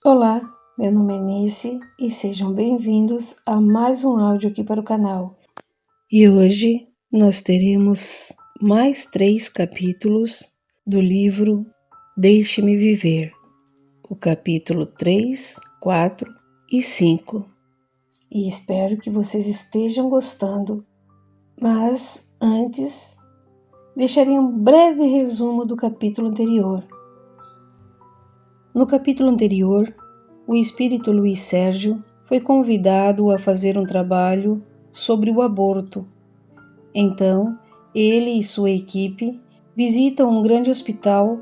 Olá, meu nome é Nice e sejam bem-vindos a mais um áudio aqui para o canal. E hoje nós teremos mais 3 capítulos do livro Deixe-me Viver, o capítulo 3, 4 e 5. E espero que vocês estejam gostando, mas antes deixarei um breve resumo do capítulo anterior. No capítulo anterior, o espírito Luiz Sérgio foi convidado a fazer um trabalho sobre o aborto. Então, ele e sua equipe visitam um grande hospital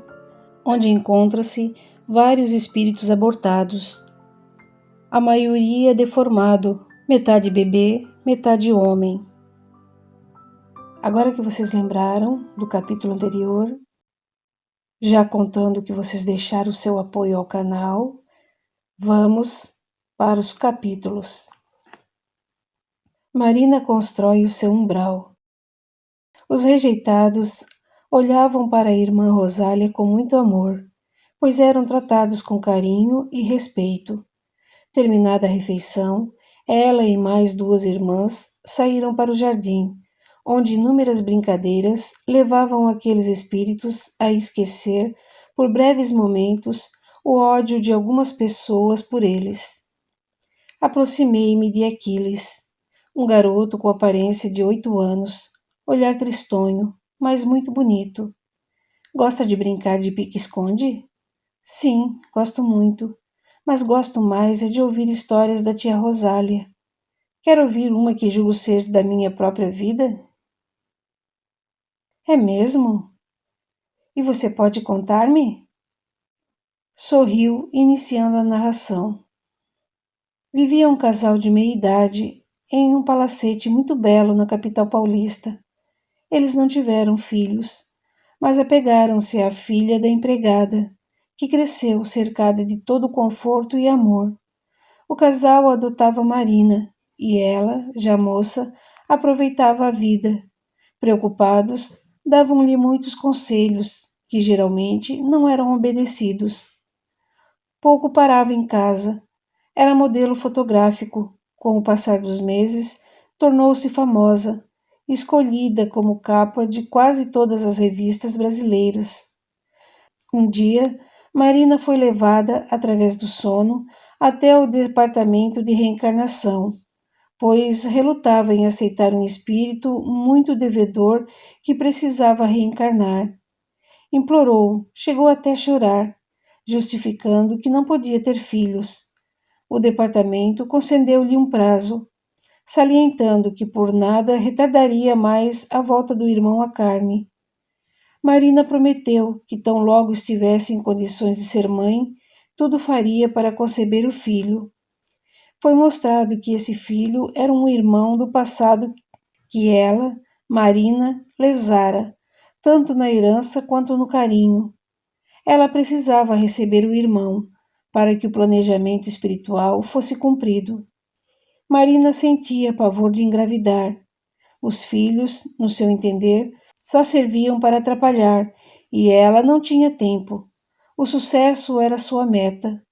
onde encontra-se vários espíritos abortados. A maioria deformado, metade bebê, metade homem. Agora que vocês lembraram do capítulo anterior, já contando que vocês deixaram o seu apoio ao canal, vamos para os capítulos. Marina constrói o seu umbral. Os rejeitados olhavam para a irmã Rosália com muito amor, pois eram tratados com carinho e respeito. Terminada a refeição, ela e mais 2 irmãs saíram para o jardim, onde inúmeras brincadeiras levavam aqueles espíritos a esquecer, por breves momentos, o ódio de algumas pessoas por eles. Aproximei-me de Aquiles, um garoto com aparência de 8 anos, olhar tristonho, mas muito bonito. Gosta de brincar de pique-esconde? Sim, gosto muito, mas gosto mais é de ouvir histórias da tia Rosália. Quer ouvir uma que julgo ser da minha própria vida? É mesmo? E você pode contar-me? Sorriu, iniciando a narração. Vivia um casal de meia-idade em um palacete muito belo na capital paulista. Eles não tiveram filhos, mas apegaram-se à filha da empregada, que cresceu cercada de todo conforto e amor. O casal adotava Marina, e ela, já moça, aproveitava a vida. Preocupados, davam-lhe muitos conselhos, que geralmente não eram obedecidos. Pouco parava em casa. Era modelo fotográfico. Com o passar dos meses, tornou-se famosa, escolhida como capa de quase todas as revistas brasileiras. Um dia, Marina foi levada, através do sono, até o departamento de reencarnação, pois relutava em aceitar um espírito muito devedor que precisava reencarnar. Implorou, chegou até a chorar, justificando que não podia ter filhos. O departamento concedeu-lhe um prazo, salientando que por nada retardaria mais a volta do irmão à carne. Marina prometeu que, tão logo estivesse em condições de ser mãe, tudo faria para conceber o filho. Foi mostrado que esse filho era um irmão do passado que ela, Marina, lesara, tanto na herança quanto no carinho. Ela precisava receber o irmão, para que o planejamento espiritual fosse cumprido. Marina sentia pavor de engravidar. Os filhos, no seu entender, só serviam para atrapalhar, e ela não tinha tempo. O sucesso era sua meta.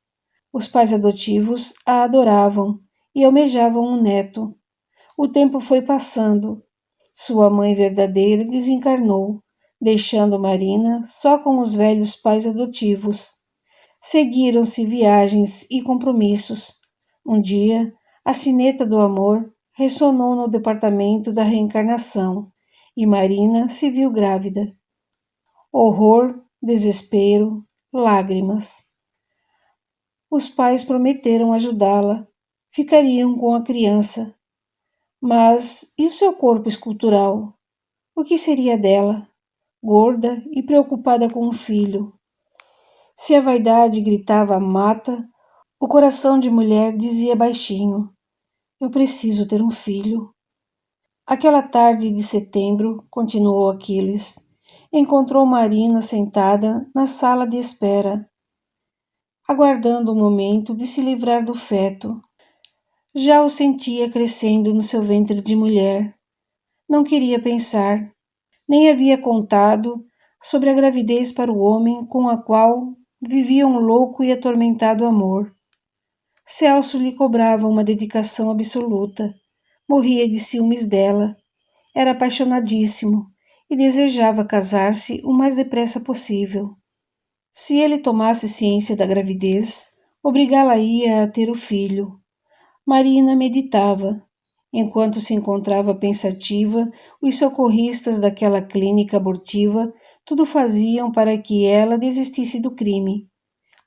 Os pais adotivos a adoravam e almejavam um neto. O tempo foi passando. Sua mãe verdadeira desencarnou, deixando Marina só com os velhos pais adotivos. Seguiram-se viagens e compromissos. Um dia, a sineta do amor ressonou no departamento da reencarnação e Marina se viu grávida. Horror, desespero, lágrimas. Os pais prometeram ajudá-la. Ficariam com a criança. Mas e o seu corpo escultural? O que seria dela? Gorda e preocupada com o filho. Se a vaidade gritava mata, o coração de mulher dizia baixinho: eu preciso ter um filho. Aquela tarde de setembro, continuou Aquiles, encontrou Marina sentada na sala de espera, aguardando o momento de se livrar do feto. Já o sentia crescendo no seu ventre de mulher. Não queria pensar, nem havia contado sobre a gravidez para o homem com a qual vivia um louco e atormentado amor. Celso lhe cobrava uma dedicação absoluta. Morria de ciúmes dela. Era apaixonadíssimo e desejava casar-se o mais depressa possível. Se ele tomasse ciência da gravidez, obrigá-la-ia a ter o filho. Marina meditava. Enquanto se encontrava pensativa, os socorristas daquela clínica abortiva tudo faziam para que ela desistisse do crime.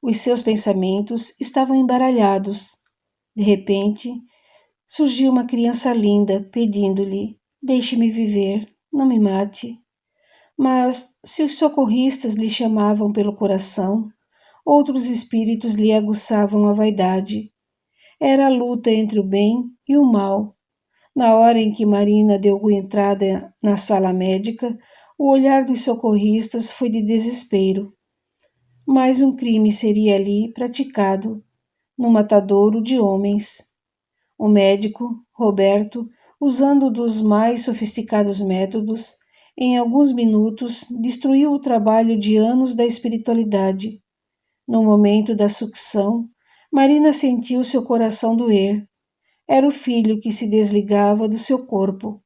Os seus pensamentos estavam embaralhados. De repente, surgiu uma criança linda, pedindo-lhe: "Deixe-me viver, não me mate." Mas, se os socorristas lhe chamavam pelo coração, outros espíritos lhe aguçavam a vaidade. Era a luta entre o bem e o mal. Na hora em que Marina deu entrada na sala médica, o olhar dos socorristas foi de desespero. Mais um crime seria ali praticado, no matadouro de homens. O médico, Roberto, usando dos mais sofisticados métodos, em alguns minutos destruiu o trabalho de anos da espiritualidade. No momento da sucção, Marina sentiu seu coração doer. Era o filho que se desligava do seu corpo.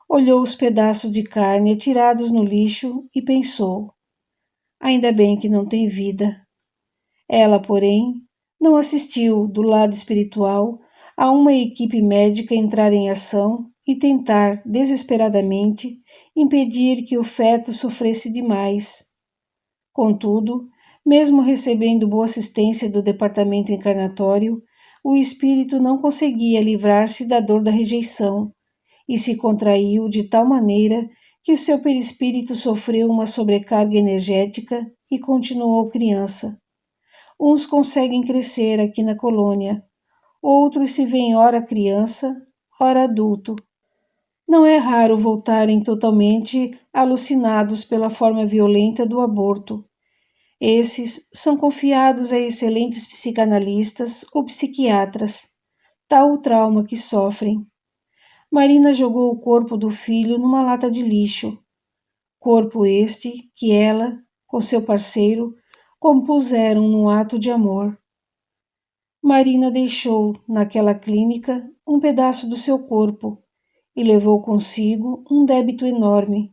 Olhou os pedaços de carne atirados no lixo e pensou: ainda bem que não tem vida. Ela, porém, não assistiu, do lado espiritual, a uma equipe médica entrar em ação e tentar, desesperadamente, impedir que o feto sofresse demais. Contudo, mesmo recebendo boa assistência do departamento encarnatório, o espírito não conseguia livrar-se da dor da rejeição e se contraiu de tal maneira que o seu perispírito sofreu uma sobrecarga energética e continuou criança. Uns conseguem crescer aqui na colônia, outros se veem ora criança, ora adulto. Não é raro voltarem totalmente alucinados pela forma violenta do aborto. Esses são confiados a excelentes psicanalistas ou psiquiatras, tal o trauma que sofrem. Marina jogou o corpo do filho numa lata de lixo. Corpo este que ela, com seu parceiro, compuseram num ato de amor. Marina deixou, naquela clínica, um pedaço do seu corpo e levou consigo um débito enorme.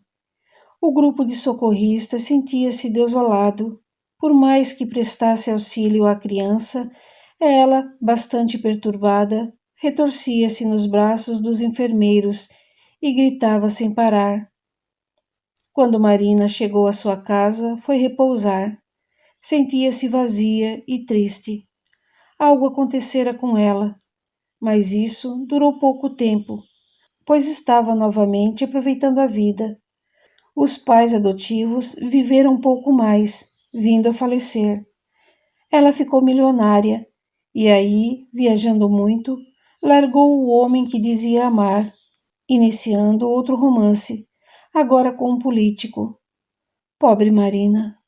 O grupo de socorristas sentia-se desolado. Por mais que prestasse auxílio à criança, ela, bastante perturbada, retorcia-se nos braços dos enfermeiros e gritava sem parar. Quando Marina chegou à sua casa, foi repousar. Sentia-se vazia e triste. Algo acontecera com ela, mas isso durou pouco tempo, pois estava novamente aproveitando a vida. Os pais adotivos viveram um pouco mais, vindo a falecer. Ela ficou milionária e aí, viajando muito, largou o homem que dizia amar, iniciando outro romance, agora com um político. Pobre Marina,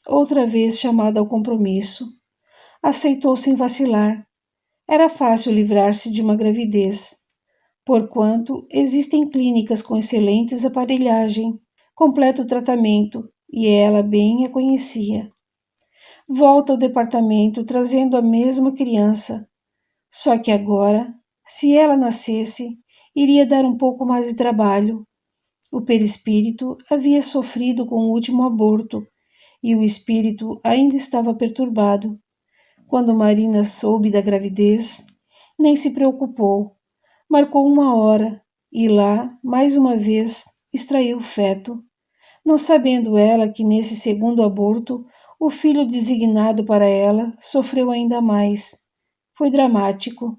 outra vez chamada ao compromisso. Aceitou sem vacilar. Era fácil livrar-se de uma gravidez, porquanto existem clínicas com excelentes aparelhagem, completo tratamento, e ela bem a conhecia. Volta ao departamento trazendo a mesma criança, só que agora, se ela nascesse, iria dar um pouco mais de trabalho. O perispírito havia sofrido com o último aborto e o espírito ainda estava perturbado. Quando Marina soube da gravidez, nem se preocupou. Marcou uma hora e lá, mais uma vez, extraiu o feto, não sabendo ela que nesse segundo aborto o filho designado para ela sofreu ainda mais. Foi dramático.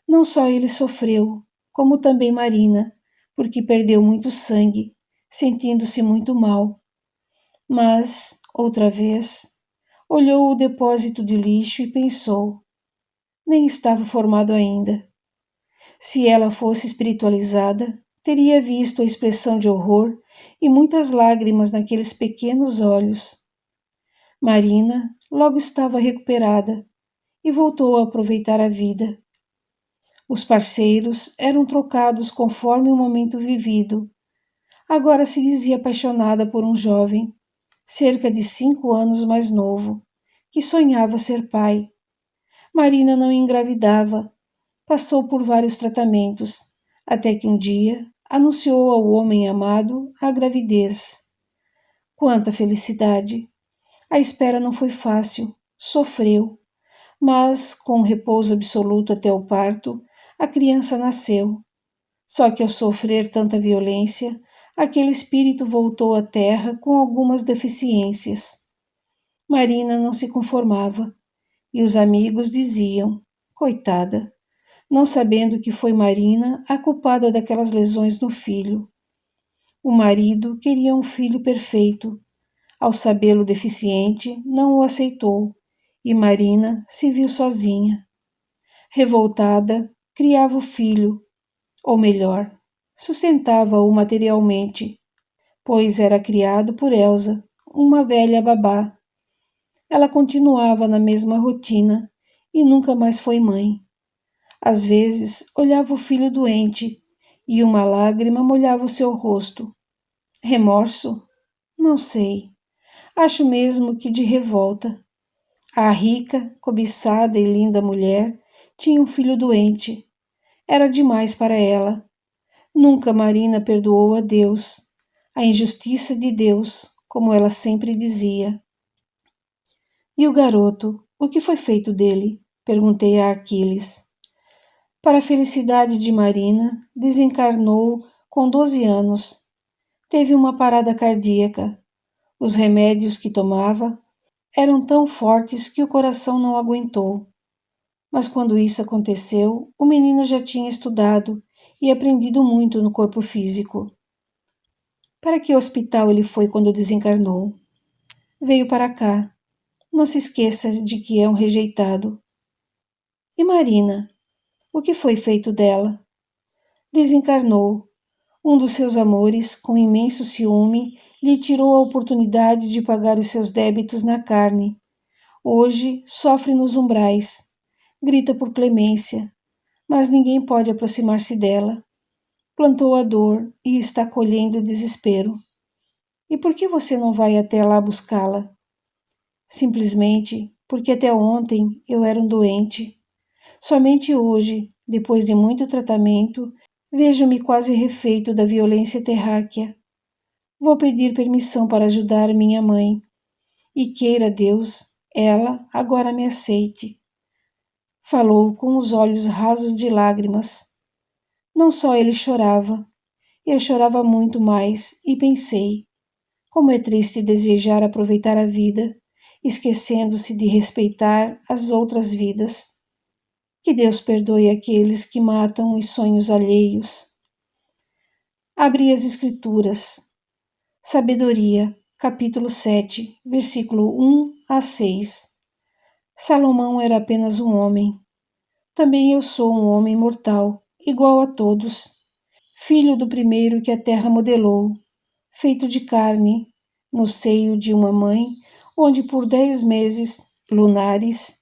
Não só ele sofreu, como também Marina, porque perdeu muito sangue, sentindo-se muito mal. Mas, outra vez, olhou o depósito de lixo e pensou: nem estava formado ainda. Se ela fosse espiritualizada, teria visto a expressão de horror e muitas lágrimas naqueles pequenos olhos. Marina logo estava recuperada e voltou a aproveitar a vida. Os parceiros eram trocados conforme o momento vivido. Agora se dizia apaixonada por um jovem, cerca de 5 anos mais novo, que sonhava ser pai. Marina não engravidava, passou por vários tratamentos, até que um dia anunciou ao homem amado a gravidez. Quanta felicidade! A espera não foi fácil, sofreu, mas, com repouso absoluto até o parto, a criança nasceu. Só que ao sofrer tanta violência, aquele espírito voltou à terra com algumas deficiências. Marina não se conformava, e os amigos diziam: coitada, não sabendo que foi Marina a culpada daquelas lesões no filho. O marido queria um filho perfeito. Ao sabê-lo deficiente, não o aceitou, e Marina se viu sozinha. Revoltada, criava o filho, ou melhor, sustentava-o materialmente, pois era criado por Elsa, uma velha babá. Ela continuava na mesma rotina e nunca mais foi mãe. Às vezes, olhava o filho doente e uma lágrima molhava o seu rosto. Remorso? Não sei. Acho mesmo que de revolta. A rica, cobiçada e linda mulher tinha um filho doente. Era demais para ela. Nunca Marina perdoou a Deus, a injustiça de Deus, como ela sempre dizia. E o garoto, o que foi feito dele? Perguntei a Aquiles. Para a felicidade de Marina, desencarnou com 12 anos. Teve uma parada cardíaca. Os remédios que tomava eram tão fortes que o coração não aguentou. Mas quando isso aconteceu, o menino já tinha estudado e aprendido muito no corpo físico. Para que hospital ele foi quando desencarnou? Veio para cá. Não se esqueça de que é um rejeitado. E Marina? O que foi feito dela? Desencarnou. Um dos seus amores, com imenso ciúme, lhe tirou a oportunidade de pagar os seus débitos na carne. Hoje sofre nos umbrais. Grita por clemência, mas ninguém pode aproximar-se dela. Plantou a dor e está colhendo o desespero. E por que você não vai até lá buscá-la? Simplesmente porque até ontem eu era um doente. Somente hoje, depois de muito tratamento, vejo-me quase refeito da violência terráquea. Vou pedir permissão para ajudar minha mãe. E queira Deus, ela agora me aceite. Falou com os olhos rasos de lágrimas. Não só ele chorava, eu chorava muito mais e pensei: como é triste desejar aproveitar a vida, esquecendo-se de respeitar as outras vidas. Que Deus perdoe aqueles que matam os sonhos alheios. Abri as Escrituras. Sabedoria, capítulo 7, versículo 1 a 6. Salomão era apenas um homem. Também eu sou um homem mortal, igual a todos, filho do primeiro que a terra modelou, feito de carne, no seio de uma mãe, onde por 10 meses lunares,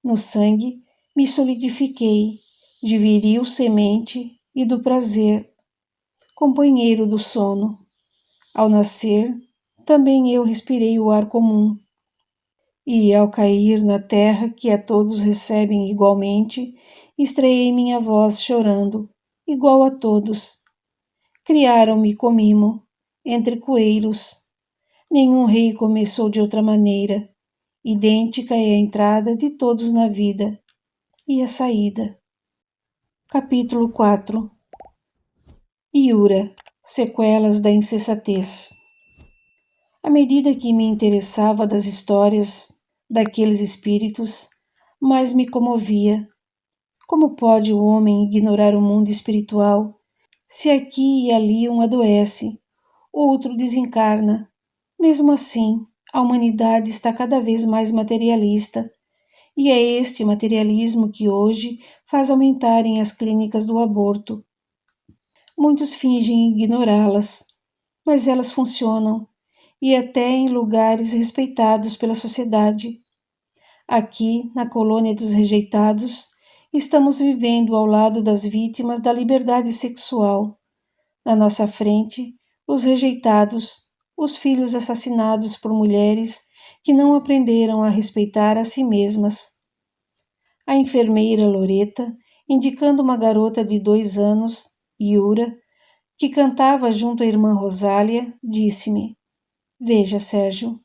no sangue, me solidifiquei, de viril semente e do prazer, companheiro do sono. Ao nascer, também eu respirei o ar comum, e ao cair na terra que a todos recebem igualmente, estreiei minha voz chorando, igual a todos. Criaram-me com mimo, entre coeiros. Nenhum rei começou de outra maneira. Idêntica é a entrada de todos na vida e a saída. Capítulo 4. Iura, sequelas da insensatez. À medida que me interessava das histórias daqueles espíritos, mais me comovia. Como pode o homem ignorar o mundo espiritual, se aqui e ali um adoece, outro desencarna? Mesmo assim, a humanidade está cada vez mais materialista, e é este materialismo que hoje faz aumentarem as clínicas do aborto. Muitos fingem ignorá-las, mas elas funcionam, e até em lugares respeitados pela sociedade. Aqui, na colônia dos rejeitados, estamos vivendo ao lado das vítimas da liberdade sexual. Na nossa frente, os rejeitados, os filhos assassinados por mulheres que não aprenderam a respeitar a si mesmas. A enfermeira Loreta, indicando uma garota de 2 anos, Yura, que cantava junto à irmã Rosália, disse-me: Veja, Sérgio,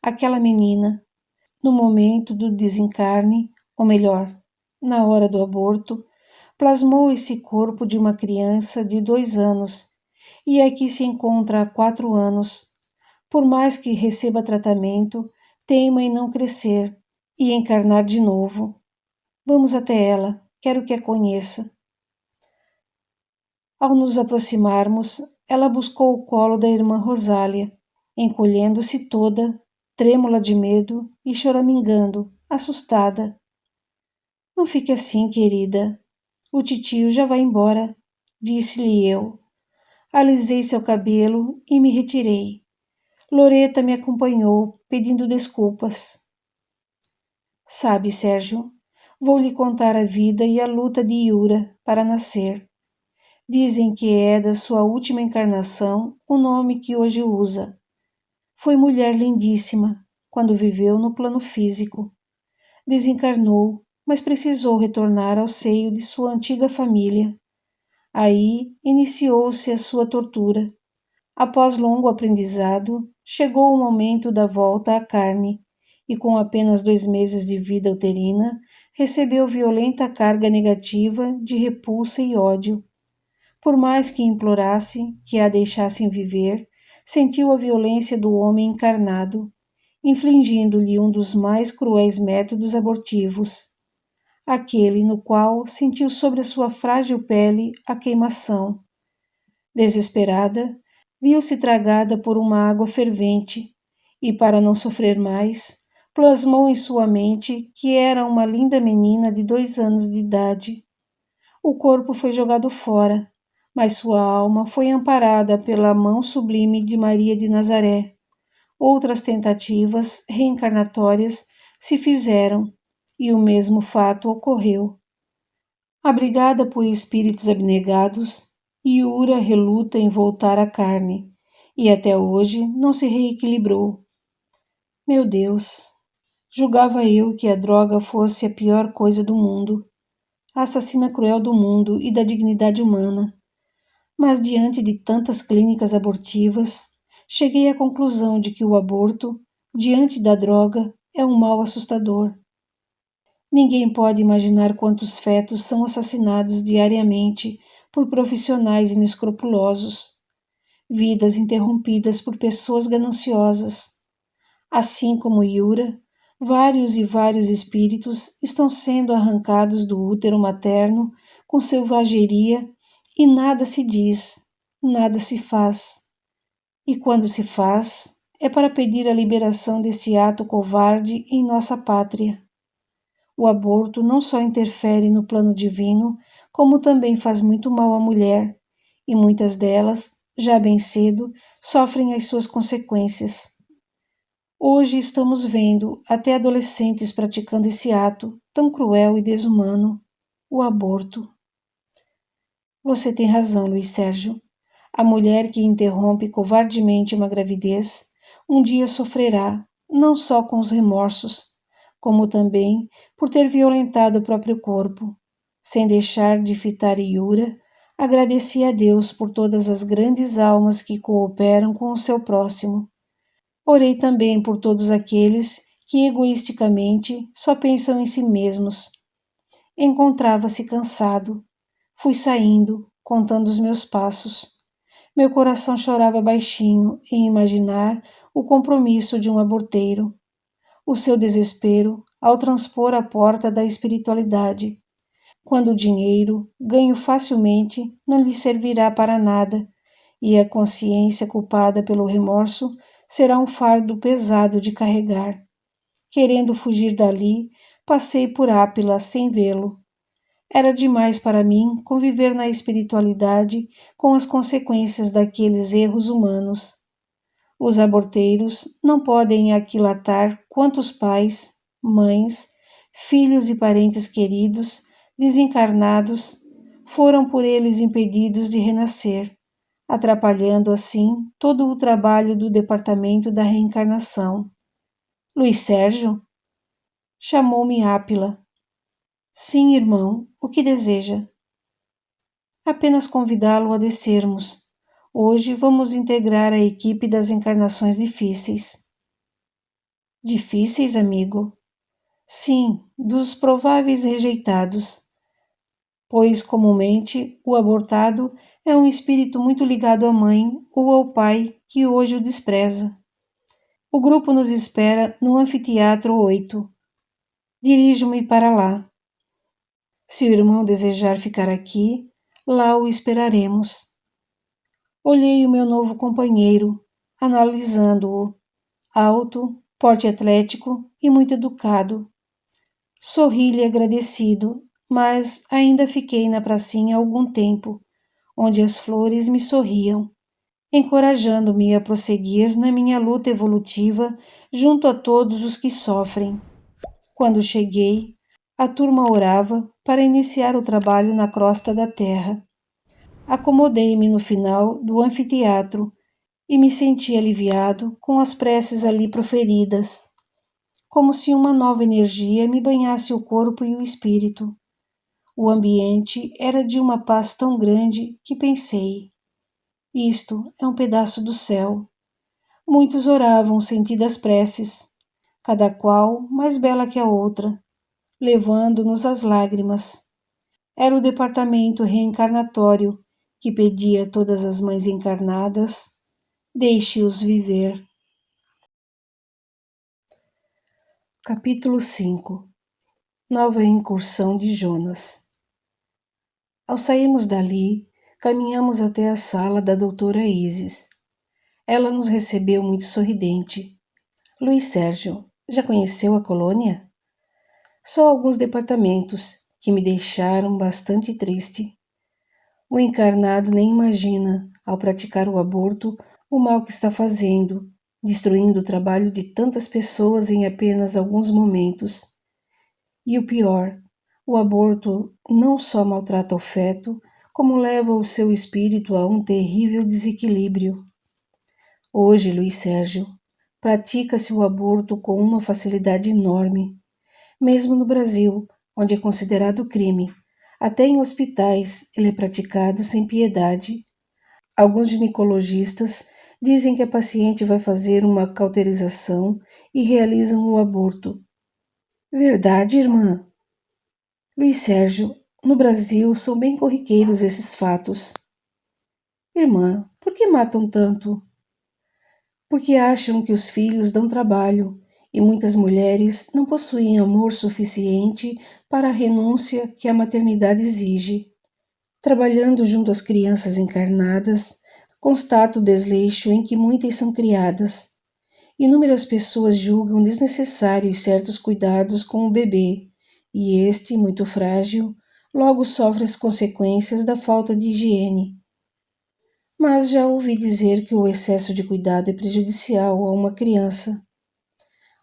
aquela menina, no momento do desencarne, ou melhor, na hora do aborto, plasmou esse corpo de uma criança de 2 anos e aqui se encontra há 4 anos. Por mais que receba tratamento, teima em não crescer e encarnar de novo. Vamos até ela, quero que a conheça. Ao nos aproximarmos, ela buscou o colo da irmã Rosália, encolhendo-se toda, trêmula de medo e choramingando, assustada. Não fique assim, querida. O titio já vai embora, disse-lhe eu. Alisei seu cabelo e me retirei. Loreta me acompanhou, pedindo desculpas. Sabe, Sérgio, vou lhe contar a vida e a luta de Yura para nascer. Dizem que é da sua última encarnação o nome que hoje usa. Foi mulher lindíssima quando viveu no plano físico. Desencarnou, mas precisou retornar ao seio de sua antiga família. Aí iniciou-se a sua tortura. Após longo aprendizado, chegou o momento da volta à carne, e com apenas 2 meses de vida uterina, recebeu violenta carga negativa de repulsa e ódio. Por mais que implorasse que a deixassem viver, sentiu a violência do homem encarnado, infligindo-lhe um dos mais cruéis métodos abortivos, aquele no qual sentiu sobre a sua frágil pele a queimação. Desesperada, viu-se tragada por uma água fervente e, para não sofrer mais, plasmou em sua mente que era uma linda menina de 2 anos de idade. O corpo foi jogado fora, mas sua alma foi amparada pela mão sublime de Maria de Nazaré. Outras tentativas reencarnatórias se fizeram e o mesmo fato ocorreu. Abrigada por espíritos abnegados, Yura reluta em voltar à carne e até hoje não se reequilibrou. Meu Deus, julgava eu que a droga fosse a pior coisa do mundo, a assassina cruel do mundo e da dignidade humana. Mas diante de tantas clínicas abortivas, cheguei à conclusão de que o aborto, diante da droga, é um mal assustador. Ninguém pode imaginar quantos fetos são assassinados diariamente por profissionais inescrupulosos, vidas interrompidas por pessoas gananciosas. Assim como Yura, vários e vários espíritos estão sendo arrancados do útero materno com selvageria e nada se diz, nada se faz. E quando se faz, é para pedir a liberação desse ato covarde em nossa pátria. O aborto não só interfere no plano divino, como também faz muito mal à mulher, e muitas delas, já bem cedo, sofrem as suas consequências. Hoje estamos vendo até adolescentes praticando esse ato tão cruel e desumano, o aborto. Você tem razão, Luiz Sérgio. A mulher que interrompe covardemente uma gravidez, um dia sofrerá, não só com os remorsos, como também por ter violentado o próprio corpo. Sem deixar de fitar Yura, agradeci a Deus por todas as grandes almas que cooperam com o seu próximo. Orei também por todos aqueles que egoisticamente só pensam em si mesmos. Encontrava-se cansado. Fui saindo, contando os meus passos. Meu coração chorava baixinho em imaginar o compromisso de um aborteiro, o seu desespero ao transpor a porta da espiritualidade, quando o dinheiro, ganho facilmente, não lhe servirá para nada, e a consciência culpada pelo remorso será um fardo pesado de carregar. Querendo fugir dali, passei por Ápila sem vê-lo. Era demais para mim conviver na espiritualidade com as consequências daqueles erros humanos. Os aborteiros não podem aquilatar quantos pais, mães, filhos e parentes queridos, desencarnados, foram por eles impedidos de renascer, atrapalhando assim todo o trabalho do Departamento da Reencarnação. Luiz Sérgio? Chamou-me Ápila. Sim, irmão, o que deseja? Apenas convidá-lo a descermos. Hoje vamos integrar a equipe das encarnações difíceis. Difíceis, amigo? Sim, dos prováveis rejeitados, pois comumente o abortado é um espírito muito ligado à mãe ou ao pai que hoje o despreza. O grupo nos espera no Anfiteatro 8. Dirijo-me para lá. Se o irmão desejar ficar aqui, lá o esperaremos. Olhei o meu novo companheiro, analisando-o, alto, porte atlético e muito educado. Sorri-lhe agradecido, mas ainda fiquei na pracinha algum tempo, onde as flores me sorriam, encorajando-me a prosseguir na minha luta evolutiva junto a todos os que sofrem. Quando cheguei, a turma orava para iniciar o trabalho na crosta da terra. Acomodei-me no final do anfiteatro e me senti aliviado com as preces ali proferidas, como se uma nova energia me banhasse o corpo e o espírito. O ambiente era de uma paz tão grande que pensei: isto é um pedaço do céu. Muitos oravam sentidas preces, cada qual mais bela que a outra, levando-nos às lágrimas. Era o departamento reencarnatório que pedia a todas as mães encarnadas: deixe-os viver. Capítulo 5. Nova incursão de Jonas. Ao sairmos dali, caminhamos até a sala da doutora Isis. Ela nos recebeu muito sorridente. Luiz Sérgio, já conheceu a colônia? Só alguns departamentos, que me deixaram bastante triste. O encarnado nem imagina, ao praticar o aborto, o mal que está fazendo, destruindo o trabalho de tantas pessoas em apenas alguns momentos. E o pior, o aborto não só maltrata o feto, como leva o seu espírito a um terrível desequilíbrio. Hoje, Luiz Sérgio, pratica-se o aborto com uma facilidade enorme. Mesmo no Brasil, onde é considerado crime, até em hospitais ele é praticado sem piedade. Alguns ginecologistas dizem que a paciente vai fazer uma cauterização e realizam o aborto. Verdade, irmã? Luiz Sérgio, no Brasil são bem corriqueiros esses fatos. Irmã, por que matam tanto? Porque acham que os filhos dão trabalho e muitas mulheres não possuem amor suficiente para a renúncia que a maternidade exige. Trabalhando junto às crianças encarnadas, constato o desleixo em que muitas são criadas. Inúmeras pessoas julgam desnecessários certos cuidados com o bebê, e este, muito frágil, logo sofre as consequências da falta de higiene. Mas já ouvi dizer que o excesso de cuidado é prejudicial a uma criança.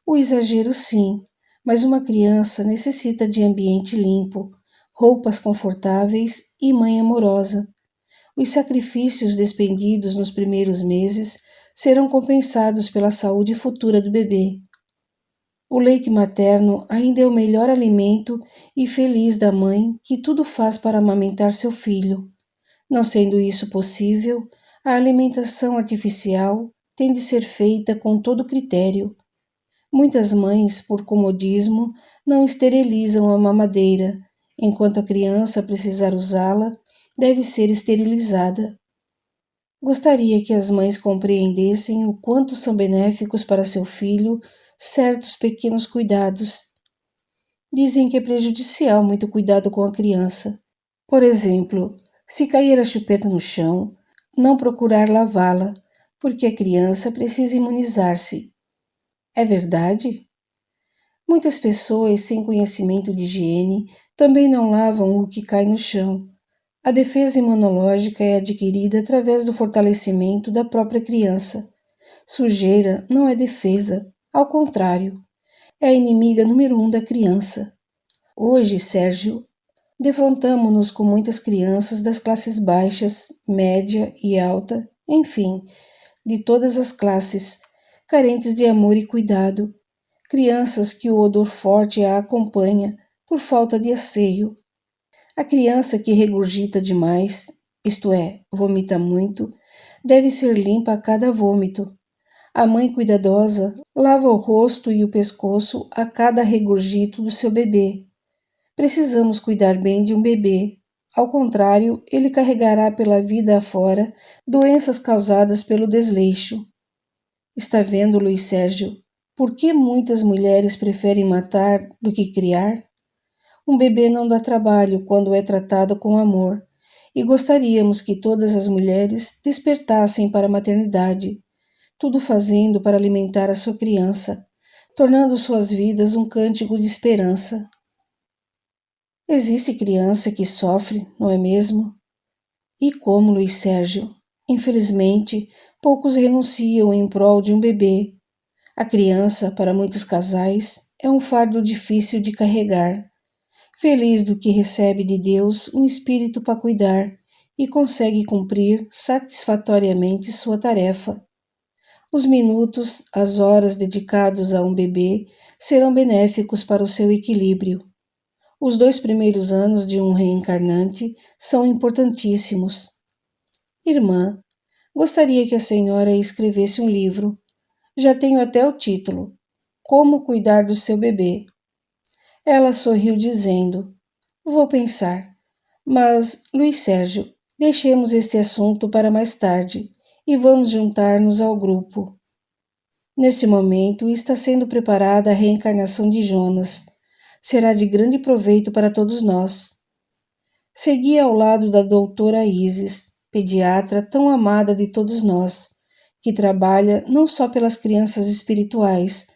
O exagero sim, mas uma criança necessita de ambiente limpo, roupas confortáveis e mãe amorosa. Os sacrifícios despendidos nos primeiros meses serão compensados pela saúde futura do bebê. O leite materno ainda é o melhor alimento e feliz da mãe que tudo faz para amamentar seu filho. Não sendo isso possível, a alimentação artificial tem de ser feita com todo critério. Muitas mães, por comodismo, não esterilizam a mamadeira, enquanto a criança precisar usá-la, deve ser esterilizada. Gostaria que as mães compreendessem o quanto são benéficos para seu filho certos pequenos cuidados. Dizem que é prejudicial muito cuidado com a criança. Por exemplo, se cair a chupeta no chão, não procurar lavá-la, porque a criança precisa imunizar-se. É verdade? Muitas pessoas sem conhecimento de higiene também não lavam o que cai no chão. A defesa imunológica é adquirida através do fortalecimento da própria criança. Sujeira não é defesa, ao contrário, é a inimiga número 1 da criança. Hoje, Sérgio, defrontamo-nos com muitas crianças das classes baixas, média e alta, enfim, de todas as classes, carentes de amor e cuidado. Crianças que o odor forte a acompanha, por falta de asseio. A criança que regurgita demais, isto é, vomita muito, deve ser limpa a cada vômito. A mãe cuidadosa lava o rosto e o pescoço a cada regurgito do seu bebê. Precisamos cuidar bem de um bebê. Ao contrário, ele carregará pela vida afora doenças causadas pelo desleixo. Está vendo, Luiz Sérgio, por que muitas mulheres preferem matar do que criar? Um bebê não dá trabalho quando é tratado com amor, e gostaríamos que todas as mulheres despertassem para a maternidade, tudo fazendo para alimentar a sua criança, tornando suas vidas um cântico de esperança. Existe criança que sofre, não é mesmo? E como, Luiz Sérgio? Infelizmente, poucos renunciam em prol de um bebê. A criança, para muitos casais, é um fardo difícil de carregar. Feliz do que recebe de Deus um espírito para cuidar e consegue cumprir satisfatoriamente sua tarefa. Os minutos, as horas dedicados a um bebê serão benéficos para o seu equilíbrio. Os 2 primeiros anos de um reencarnante são importantíssimos. Irmã, gostaria que a senhora escrevesse um livro. Já tenho até o título: Como Cuidar do Seu Bebê. Ela sorriu dizendo: Vou pensar. Mas, Luiz Sérgio, deixemos este assunto para mais tarde e vamos juntar-nos ao grupo. Neste momento está sendo preparada a reencarnação de Jonas. Será de grande proveito para todos nós. Segui ao lado da doutora Isis, pediatra tão amada de todos nós, que trabalha não só pelas crianças espirituais,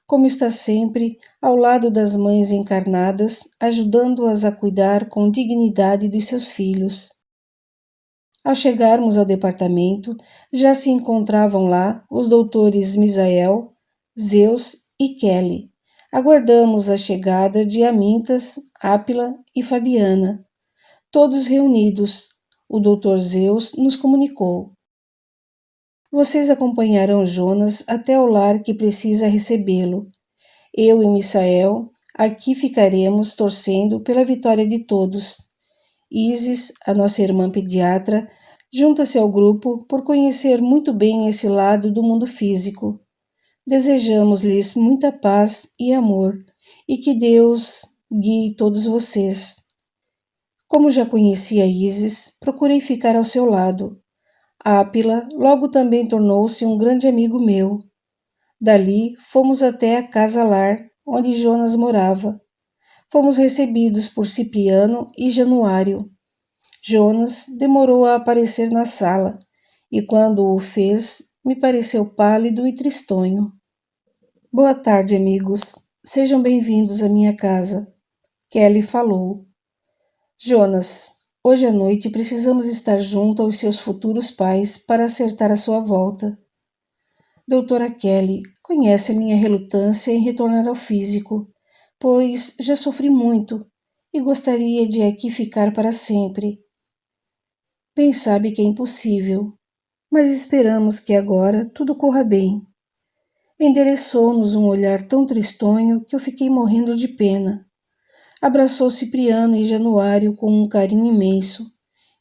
como está sempre ao lado das mães encarnadas, ajudando-as a cuidar com dignidade dos seus filhos. Ao chegarmos ao departamento, já se encontravam lá os doutores Misael, Zeus e Kelly. Aguardamos a chegada de Amintas, Ápila e Fabiana. Todos reunidos, o doutor Zeus nos comunicou: Vocês acompanharão Jonas até o lar que precisa recebê-lo. Eu e Misael aqui ficaremos torcendo pela vitória de todos. Isis, a nossa irmã pediatra, junta-se ao grupo por conhecer muito bem esse lado do mundo físico. Desejamos-lhes muita paz e amor e que Deus guie todos vocês. Como já conhecia Isis, procurei ficar ao seu lado. Ápila logo também tornou-se um grande amigo meu. Dali fomos até a casa-lar, onde Jonas morava. Fomos recebidos por Cipriano e Januário. Jonas demorou a aparecer na sala, e quando o fez, me pareceu pálido e tristonho. Boa tarde, amigos. Sejam bem-vindos à minha casa. Kelly falou. Jonas, hoje à noite precisamos estar junto aos seus futuros pais para acertar a sua volta. Doutora Kelly, conhece a minha relutância em retornar ao físico, pois já sofri muito e gostaria de aqui ficar para sempre. Bem sabe que é impossível, mas esperamos que agora tudo corra bem. Endereçou-nos um olhar tão tristonho que eu fiquei morrendo de pena. Abraçou Cipriano e Januário com um carinho imenso,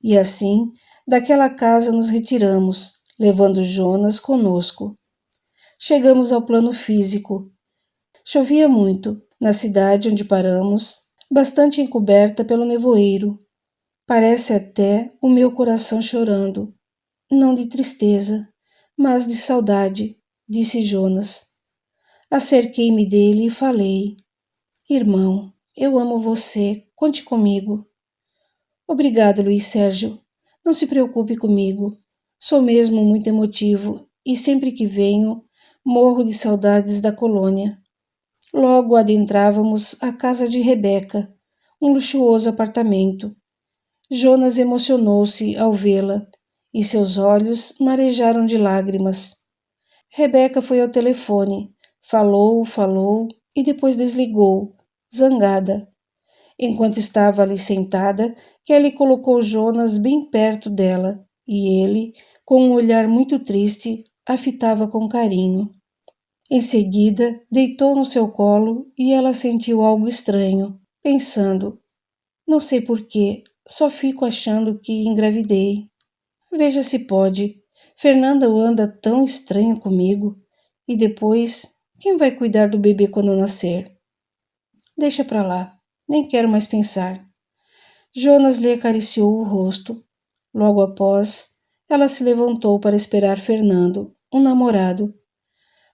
e assim, daquela casa nos retiramos, levando Jonas conosco. Chegamos ao plano físico. Chovia muito, na cidade onde paramos, bastante encoberta pelo nevoeiro. Parece até o meu coração chorando, não de tristeza, mas de saudade, disse Jonas. Acerquei-me dele e falei: Irmão, eu amo você, conte comigo. Obrigado, Luiz Sérgio. Não se preocupe comigo. Sou mesmo muito emotivo e sempre que venho, morro de saudades da colônia. Logo adentrávamos a casa de Rebeca, um luxuoso apartamento. Jonas emocionou-se ao vê-la e seus olhos marejaram de lágrimas. Rebeca foi ao telefone, falou e depois desligou, zangada. Enquanto estava ali sentada, Kelly colocou Jonas bem perto dela e ele, com um olhar muito triste, a fitava com carinho. Em seguida, deitou no seu colo e ela sentiu algo estranho. pensando: não sei porquê, só fico achando que engravidei. Veja se pode. Fernanda anda tão estranho comigo. E depois, quem vai cuidar do bebê quando nascer? Deixa pra lá. Nem quero mais pensar. Jonas lhe acariciou o rosto. Logo após, ela se levantou para esperar Fernando, um namorado.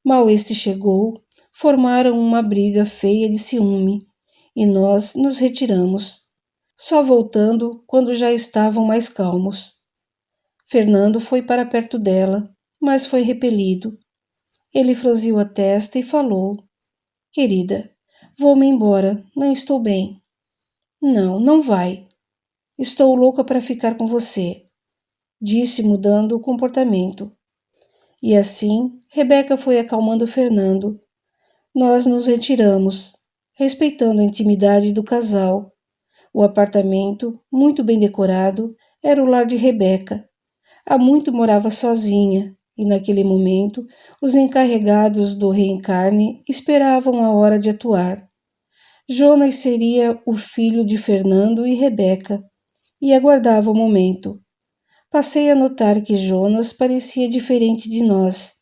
Mal este chegou, formaram uma briga feia de ciúme e nós nos retiramos, só voltando quando já estavam mais calmos. Fernando foi para perto dela, mas foi repelido. Ele franziu a testa e falou: Querida, vou-me embora, não estou bem. Não, não vai. Estou louca para ficar com você, disse mudando o comportamento. E assim, Rebeca foi acalmando Fernando. Nós nos retiramos, respeitando a intimidade do casal. O apartamento, muito bem decorado, era o lar de Rebeca. Há muito morava sozinha, e naquele momento os encarregados do reencarne esperavam a hora de atuar. Jonas seria o filho de Fernando e Rebeca, e aguardava o momento. Passei a notar que Jonas parecia diferente de nós.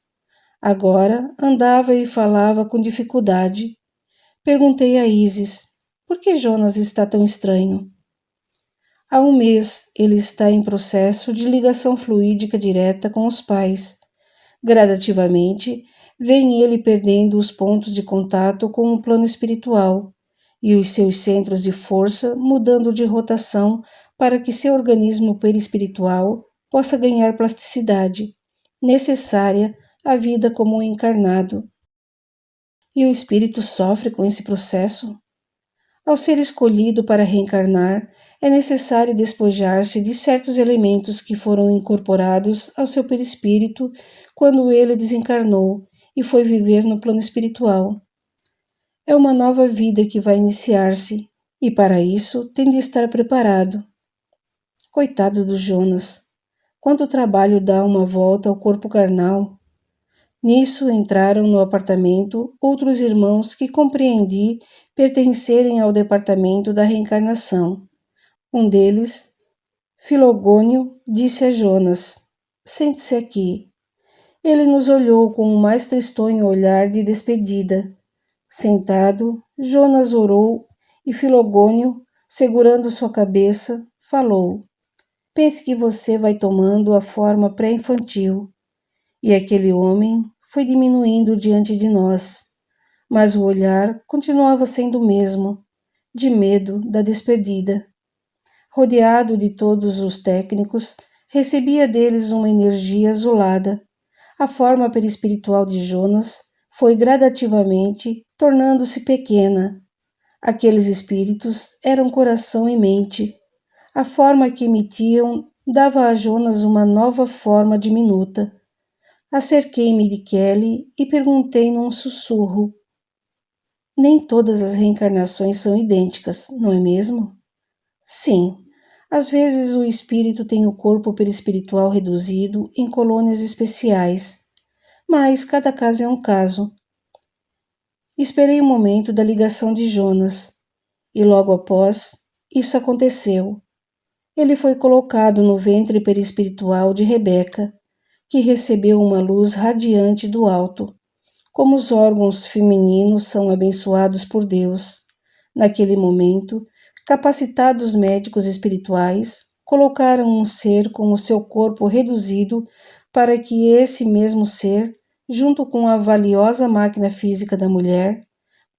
Agora andava e falava com dificuldade. Perguntei a Isis: por que Jonas está tão estranho? Há um mês ele está em processo de ligação fluídica direta com os pais. Gradativamente, vem ele perdendo os pontos de contato com o plano espiritual e os seus centros de força mudando de rotação para que seu organismo perispiritual possa ganhar plasticidade, necessária à vida como encarnado. E o espírito sofre com esse processo? Ao ser escolhido para reencarnar, é necessário despojar-se de certos elementos que foram incorporados ao seu perispírito quando ele desencarnou e foi viver no plano espiritual. É uma nova vida que vai iniciar-se, e para isso tem de estar preparado. Coitado do Jonas! Quanto trabalho dá uma volta ao corpo carnal! Nisso entraram no apartamento outros irmãos que compreendi pertencerem ao departamento da reencarnação. Um deles, Filogônio, disse a Jonas: sente-se aqui. Ele nos olhou com o mais tristonho olhar de despedida. Sentado, Jonas orou e Filogônio, segurando sua cabeça, falou: pense que você vai tomando a forma pré-infantil. E aquele homem foi diminuindo diante de nós, mas o olhar continuava sendo o mesmo, de medo da despedida. Rodeado de todos os técnicos, recebia deles uma energia azulada. A forma perispiritual de Jonas foi gradativamente tornando-se pequena. Aqueles espíritos eram coração e mente. A forma que emitiam dava a Jonas uma nova forma diminuta. Acerquei-me de Kelly e perguntei num sussurro: nem todas as reencarnações são idênticas, não é mesmo? Sim. Às vezes o espírito tem o corpo perispiritual reduzido em colônias especiais, mas cada caso é um caso. Esperei o momento da ligação de Jonas, e logo após, isso aconteceu. Ele foi colocado no ventre perispiritual de Rebeca, que recebeu uma luz radiante do alto. Como os órgãos femininos são abençoados por Deus. Naquele momento, capacitados médicos espirituais colocaram um ser com o seu corpo reduzido para que esse mesmo ser, junto com a valiosa máquina física da mulher,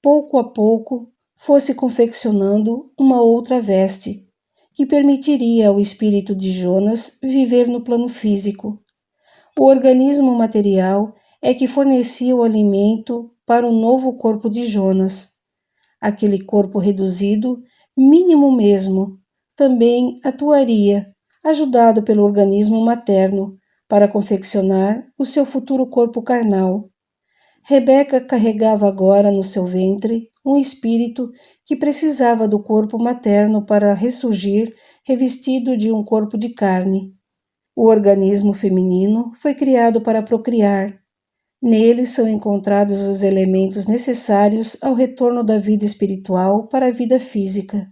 pouco a pouco fosse confeccionando uma outra veste, que permitiria ao espírito de Jonas viver no plano físico. O organismo material é que fornecia o alimento para o novo corpo de Jonas. Aquele corpo reduzido, mínimo mesmo, também atuaria, ajudado pelo organismo materno, para confeccionar o seu futuro corpo carnal. Rebeca carregava agora no seu ventre um espírito que precisava do corpo materno para ressurgir revestido de um corpo de carne. O organismo feminino foi criado para procriar. Neles são encontrados os elementos necessários ao retorno da vida espiritual para a vida física.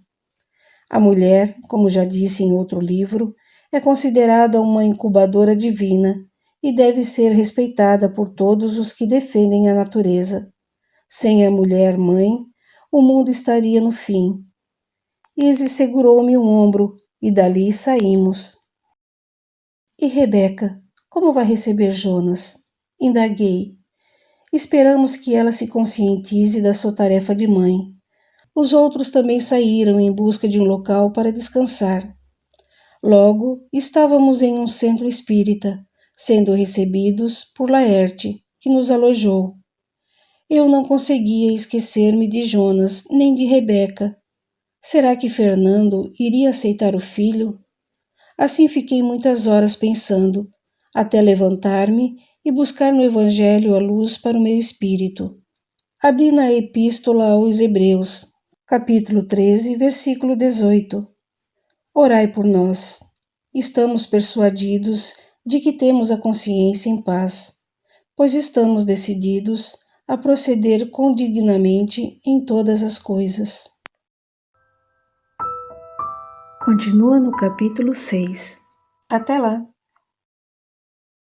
A mulher, como já disse em outro livro, é considerada uma incubadora divina e deve ser respeitada por todos os que defendem a natureza. Sem a mulher-mãe, o mundo estaria no fim. Isis segurou-me um ombro e dali saímos. E Rebeca, como vai receber Jonas? Indaguei. Esperamos que ela se conscientize da sua tarefa de mãe. Os outros também saíram em busca de um local para descansar. Logo, estávamos em um centro espírita, sendo recebidos por Laerte, que nos alojou. Eu não conseguia esquecer-me de Jonas nem de Rebeca. Será que Fernando iria aceitar o filho? Assim fiquei muitas horas pensando, até levantar-me e buscar no Evangelho a luz para o meu espírito. Abri na Epístola aos Hebreus, capítulo 13, versículo 18. Orai por nós. Estamos persuadidos de que temos a consciência em paz, pois estamos decididos a proceder condignamente em todas as coisas. Continua no capítulo 6. Até lá!